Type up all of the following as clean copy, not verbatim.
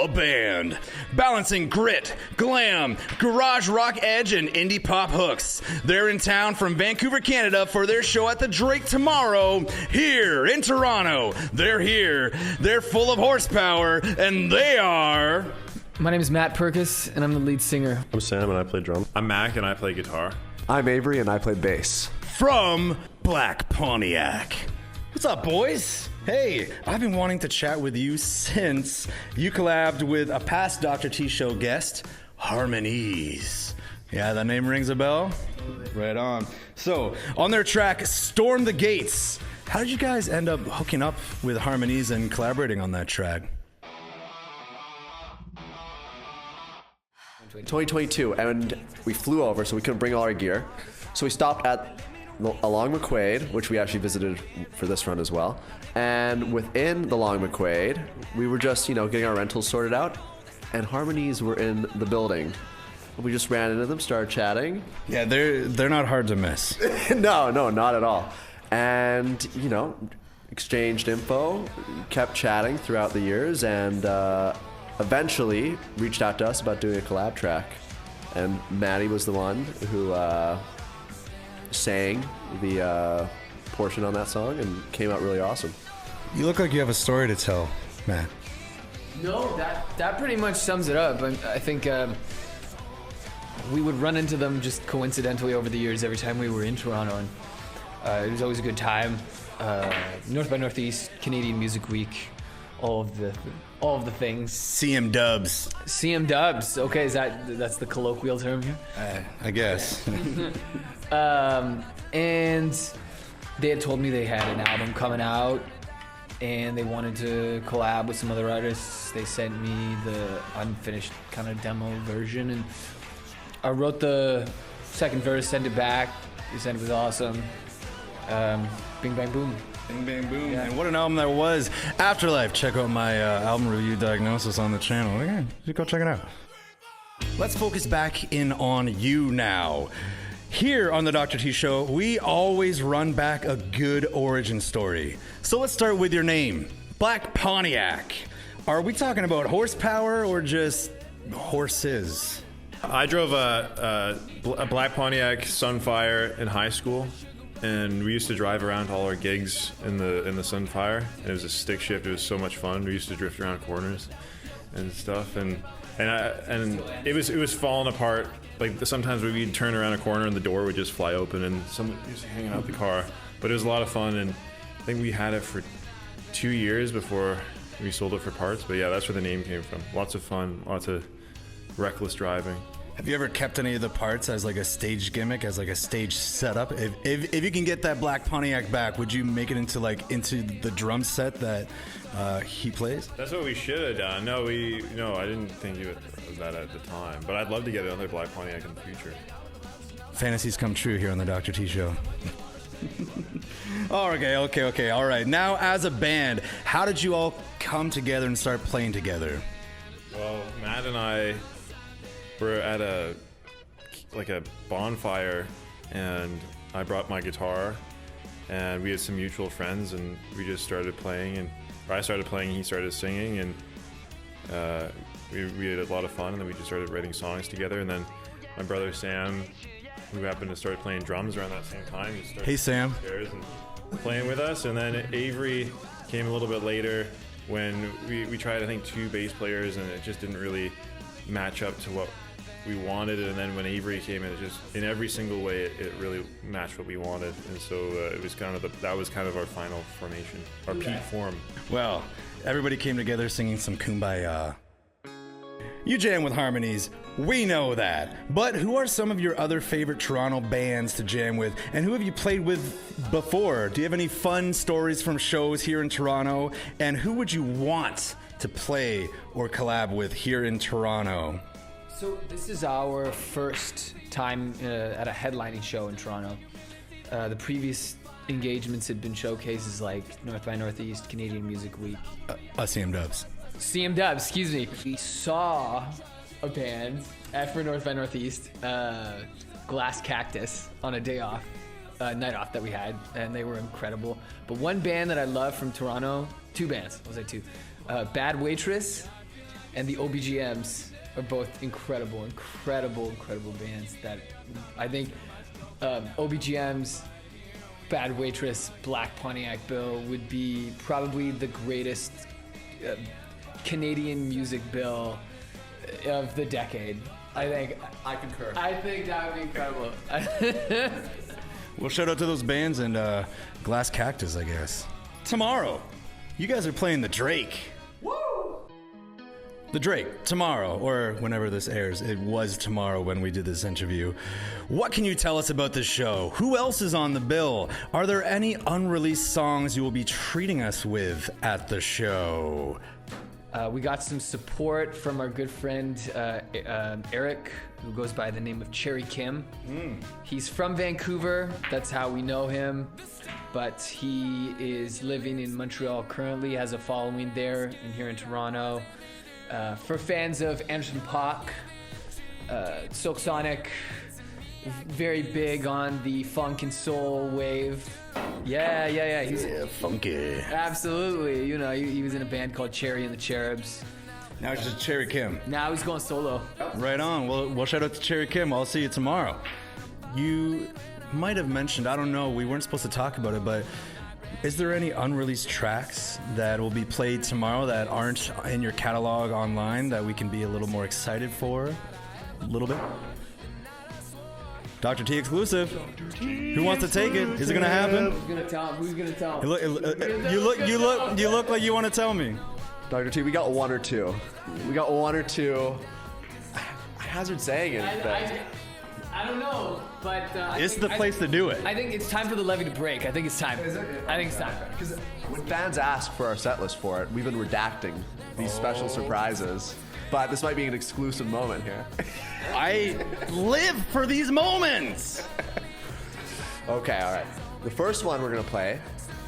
a band. Balancing grit, glam, garage rock edge, and indie pop hooks. They're in town from Vancouver, Canada for their show at the Drake tomorrow here in Toronto. They're here. They're full of horsepower, and they are... My name is Matt Perkis, and I'm the lead singer. I'm Sam, and I play drums. I'm Mac, and I play guitar. I'm Avery, and I play bass. From Black Pontiac. What's up, boys? Hey, I've been wanting to chat with you since you collabed with a past Dr. T Show guest, Harmonies. Yeah, that name rings a bell? Right on. So, on their track, Storm the Gates, how did you guys end up hooking up with Harmonies and collaborating on that track? 2022, and we flew over, so we couldn't bring all our gear. So we stopped at along McQuaid, which we actually visited for this run as well. And within the Long McQuaid, we were just, getting our rentals sorted out, and Harmonies were in the building. We just ran into them, started chatting. Yeah, they're not hard to miss. No, not at all. And, exchanged info, kept chatting throughout the years, and eventually reached out to us about doing a collab track. And Maddie was the one who sang the portion on that song and came out really awesome. You look like you have a story to tell, Matt. No, that pretty much sums it up. I think we would run into them just coincidentally over the years every time we were in Toronto, and it was always a good time. North by Northeast, Canadian Music Week, all of the things. CM Dubs. CM Dubs. Okay, that's the colloquial term here? I guess. And they had told me they had an album coming out and they wanted to collab with some other artists. They sent me the unfinished kind of demo version, and I wrote the second verse, sent it back. They said it was awesome. Bing bang boom. Bing bang boom. Yeah. And what an album that was. Afterlife. Check out my album review diagnosis on the channel. Yeah, you go check it out. Let's focus back in on you now. Here on the Dr. T Show, we always run back a good origin story. So let's start with your name, Black Pontiac. Are we talking about horsepower or just horses? I drove a black Pontiac Sunfire in high school, and we used to drive around to all our gigs in the Sunfire. It was a stick shift. It was so much fun. We used to drift around corners and stuff, and it was falling apart. Like sometimes we'd turn around a corner and the door would just fly open, and someone used to hang out the car. But it was a lot of fun, and I think we had it for 2 years before we sold it for parts. But yeah, that's where the name came from. Lots of fun, lots of reckless driving. Have you ever kept any of the parts as like a stage gimmick, as like a stage setup? If you can get that Black Pontiac back, would you make it into the drum set that he plays? That's what we should have done. No, I didn't think of that at the time. But I'd love to get another Black Pontiac in the future. Fantasies come true here on the Dr. T Show. Okay. All right. Now, as a band, how did you all come together and start playing together? Well, Matt and I were at a bonfire, and I brought my guitar, and we had some mutual friends, and we just started playing, and I started playing, he started singing, and we had a lot of fun, and then we just started writing songs together. And then my brother Sam, who happened to start playing drums around that same time, he started Hey Sam. upstairs and playing with us. And then Avery came a little bit later when we tried, I think, 2 bass players, and it just didn't really match up to what we wanted. And then when Avery came in, it just, in every single way, it really matched what we wanted. And so it was that was kind of our final formation, our peak form. Well, everybody came together singing some Kumbaya. You jam with Harmonies, we know that. But who are some of your other favorite Toronto bands to jam with, and who have you played with before? Do you have any fun stories from shows here in Toronto? And who would you want to play or collab with here in Toronto? So this is our first time at a headlining show in Toronto. The previous engagements had been showcases like North by Northeast, Canadian Music Week. CM Dubs. CM Dubs, excuse me. We saw a band after North by Northeast, Glass Cactus, on a day off, night off that we had, and they were incredible. But one band that I love from Toronto, 2 bands, I'll say 2, Bad Waitress and the OBGMs are both incredible bands that I think OBGMs, Bad Waitress, Black Pontiac Bill would be probably the greatest Canadian music bill of the decade. I concur. I think that would be incredible. Well, shout out to those bands and Glass Cactus, I guess. Tomorrow, you guys are playing the Drake. The Drake, tomorrow, or whenever this airs. It was tomorrow when we did this interview. What can you tell us about this show? Who else is on the bill? Are there any unreleased songs you will be treating us with at the show? We got some support from our good friend Eric, who goes by the name of Cherry Kim. He's from Vancouver, that's how we know him, but he is living in Montreal currently, has a following there and here in Toronto. For fans of Anderson .Paak, Silk Sonic, very big on the funk and soul wave. Yeah. He's funky. absolutely. You know, he was in a band called Cherry and the Cherubs. Now it's just Cherry Kim. Now he's going solo. Right on. Well, shout out to Cherry Kim. I'll see you tomorrow. You might have mentioned, I don't know, we weren't supposed to talk about it, but is there any unreleased tracks that will be played tomorrow that aren't in your catalog online that we can be a little more excited for? A little bit? Dr. T exclusive. Who wants to take it? Is it gonna happen? Who's gonna tell him? Who's gonna tell him? You look like you want to tell me. Dr. T, we got one or two. I hazard saying it, but I don't know, but It's the place to do it. I think it's time for the levee to break. I think it's time. I think it's time. because when fans ask for our set list for it, we've been redacting these special surprises. But this might be an exclusive moment here. I live for these moments. Okay, all right. The first one we're gonna play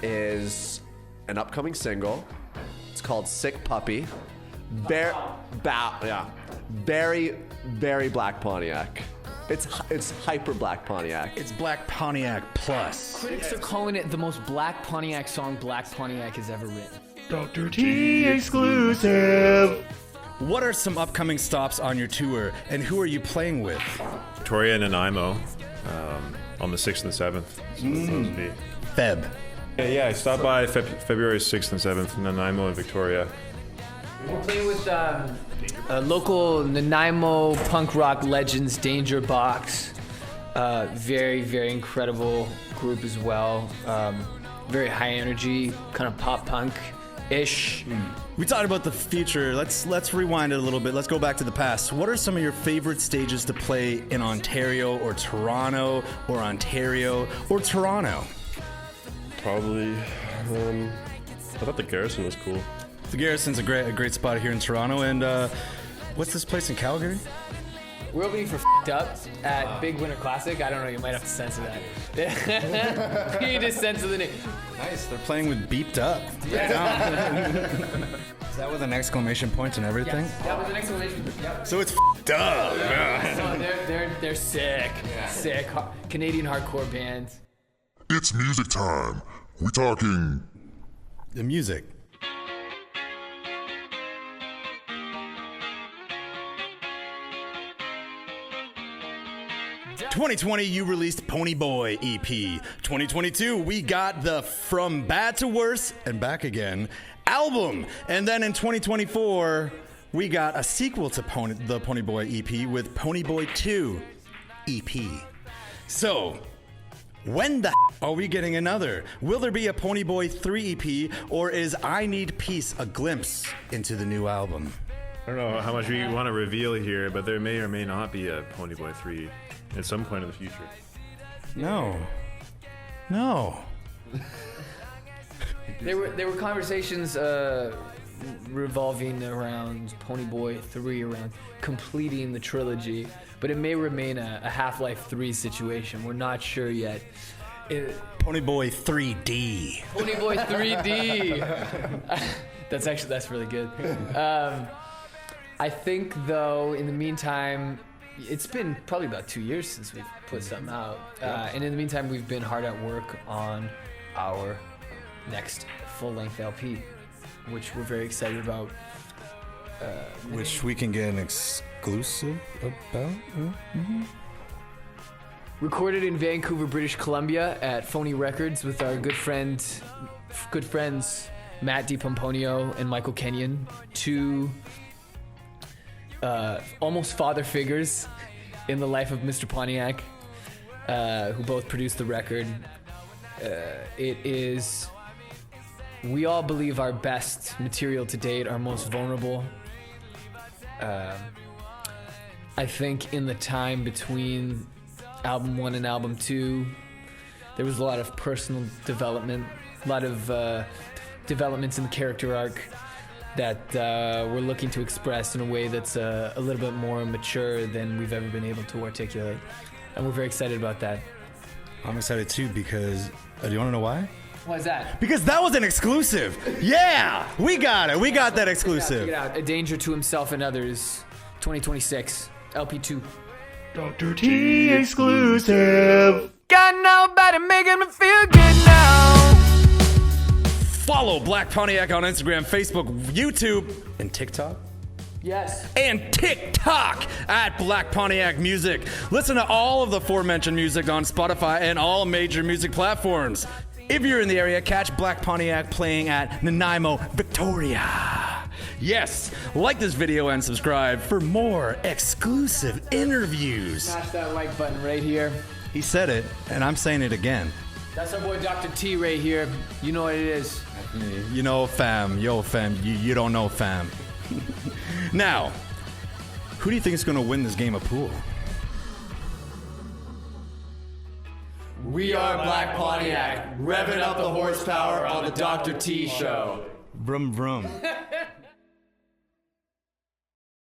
is an upcoming single. It's called "Sick Puppy." Very black Pontiac. It's hyper black Pontiac. It's Black Pontiac Plus. Critics are calling it the most Black Pontiac song Black Pontiac has ever written. Dr. T exclusive. What are some upcoming stops on your tour, and who are you playing with? Victoria and Nanaimo on the 6th and 7th. So those would be. Feb. Yeah, I stopped by February 6th and 7th in Nanaimo and Victoria. We're playing with local Nanaimo punk rock legends, Danger Box. Very, very incredible group as well. Very high energy, kind of pop punk-ish. We talked about the future. Let's rewind it a little bit. Let's go back to the past. What are some of your favorite stages to play in Ontario or Toronto or Ontario or Toronto? Probably, I thought the Garrison was cool. The Garrison's a great spot here in Toronto. And what's this place in Calgary? We're opening for F***ed Up at Big Winter Classic. I don't know, you might have to censor that. You just censor the name. Nice. They're playing with Beeped Up. Is that with an exclamation point and everything? That was an exclamation. Yep. So it's f***ed up. So they're sick. Sick. Canadian hardcore bands. It's music time. We talking The music. "2020, you released Pony Boy EP. 2022, we got the From Bad to Worse and Back Again album. And then in 2024, we got a sequel to the Pony Boy EP with Pony Boy 2 EP. So, when the are we getting another? Will there be a Pony Boy 3 EP, or is I Need Peace a glimpse into the new album? I don't know how much we want to reveal here, but there may or may not be a Pony Boy 3 at some point in the future. No. There were conversations revolving around Pony Boy 3, around completing the trilogy, but it may remain a Half-Life 3 situation. We're not sure yet. Pony Boy 3D. Pony Boy 3D. That's really good. I think though, in the meantime, it's been probably about 2 years since we've put something out, and in the meantime, we've been hard at work on our next full-length LP, which we're very excited about. Which we can get an exclusive about. Recorded in Vancouver, British Columbia at Phony Records with our good friends Matt DiPomponio and Michael Kenyon, two almost father figures in the life of Mr. Pontiac, who both produced the record. It is, we all believe, our best material to date, our most vulnerable. I think in the time between album 1 and album 2, there was a lot of personal development, a lot of developments in the character arc that we're looking to express in a way that's a little bit more mature than we've ever been able to articulate. And we're very excited about that. I'm excited too because, do you want to know why? Why is that? Because that was an exclusive. Yeah, we got it. We got that exclusive. Check it out. A Danger to Himself and Others, 2026, LP2. Dr. T exclusive. Got nobody making me feel good now. Follow Black Pontiac on Instagram, Facebook, YouTube, and TikTok. Yes. And TikTok at Black Pontiac Music. Listen to all of the aforementioned music on Spotify and all major music platforms. If you're in the area, catch Black Pontiac playing at Nanaimo, Victoria. Yes, like this video and subscribe for more exclusive interviews. Smash that like button right here. He said it, and I'm saying it again. That's our boy Dr. T right here. You know what it is. You know, fam. Yo, fam. You don't know, fam. Now, who do you think is going to win this game of pool? We are Black Pontiac, revving up the horsepower on the Dr. T show. Vroom, vroom.